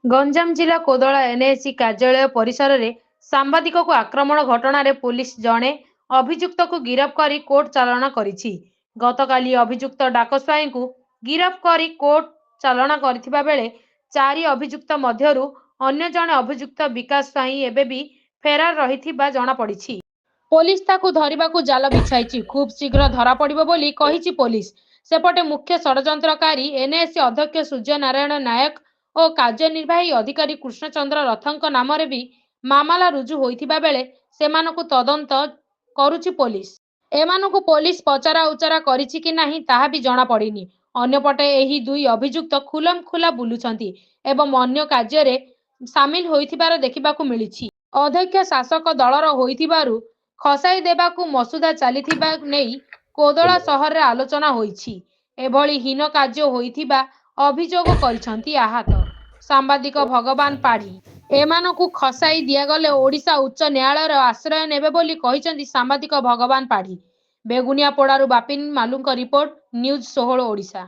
ଗଞ୍ଜାମ ଜିଲ୍ଲା କୋଦଳା ଏନ୍ଏସି କାର୍ଯ୍ୟାଳୟ ପରିସରରେ ସାମ୍ବାଦିକକୁ ଆକ୍ରମଣ ଘଟଣାରେ ପୁଲିସ ଜଣେ ଅଭିଯୁକ୍ତକୁ ଗିରଫ କରି କୋର୍ଟ ଚାଲାଣ କରିଛି। ଗତକାଲି ଅଭିଯୁକ୍ତ ଡାକ ସ୍ୱାଇଁଙ୍କୁ ଗିରଫ କରି କୋର୍ଟ ଚାଲାଣ କରିଥିବା ବେଳେ 4 ଅଭିଯୁକ୍ତ ମଧ୍ୟରୁ ଅନ୍ୟ ଜଣେ ଅଭିଯୁକ୍ତ ବିକାଶ ସ୍ୱାଇଁ ଏବେ ବି ଫେରାର ରହିଥିବା ଜଣାପଡ଼ିଛି। ପୋଲିସ ତାକୁ ଧରିବାକୁ ଜାଲ ବିଛାଇଛି। ଖୁବ୍ ଶୀଘ୍ର ଧରାପଡ଼ିବ ବୋଲି କହିଛି ପୋଲିସ। ସେପଟେ ମୁଖ୍ୟ ଷଡ଼ଯନ୍ତ୍ରକାରୀ ଏନ୍ଏସି ଅଧ୍ୟକ୍ଷ ସୂର୍ଯ୍ୟ ନାରାୟଣ ନାୟକ ଓ କାର୍ଯ୍ୟନିର୍ବାହୀ ଅଧିକାରୀ କୃଷ୍ଣଚନ୍ଦ୍ର ରଥଙ୍କ ନାମରେ ବି ମାମଲା ରୁଜୁ ହୋଇଥିବା ବେଳେ ସେମାନଙ୍କୁ ତଦନ୍ତ କରୁଛି ପୋଲିସ। ଏମାନଙ୍କୁ ପୋଲିସ ପଚରା ଉଚରା କରିଛି କି ନାହିଁ ତାହା ବି ଜଣାପଡ଼ିନି। ଅନ୍ୟପଟେ ଏହି 2 ଅଭିଯୁକ୍ତ ଖୁଲମଖୁଲା ବୁଲୁଛନ୍ତି ଏବଂ ଅନ୍ୟ କାର୍ଯ୍ୟରେ ସାମିଲ ହୋଇଥିବାର ଦେଖିବାକୁ ମିଳିଛି। ଅଧ୍ୟକ୍ଷ ଶାସକ ଦଳର ହୋଇଥିବାରୁ ଖସାଇ ଦେବାକୁ ମସୁଧା ଚାଲିଥିବା ନେଇ କୋଦଳା ସହରରେ ଆଲୋଚନା ହୋଇଛି। ଏଭଳି ହୀନ କାର୍ଯ୍ୟ ହୋଇଥିବା ଅଭିଯୋଗ କରିଛନ୍ତି ଆହତ ସାମ୍ବାଦିକ ଭଗବାନ ପାଢ଼ୀ। ଏମାନଙ୍କୁ ଖସାଇ ଦିଆଗଲେ ଓଡ଼ିଶା ଉଚ୍ଚ ନ୍ୟାୟାଳୟର ଆଶ୍ରୟ ନେବେ ବୋଲି କହିଛନ୍ତି ସାମ୍ବାଦିକ ଭଗବାନ ପାଢ଼ୀ। ବେଗୁନିଆପଡ଼ାରୁ ବାପିନ ମାଲୁଙ୍କ ରିପୋର୍ଟ, ନ୍ୟୁଜ୍ 16 ଓଡ଼ିଶା।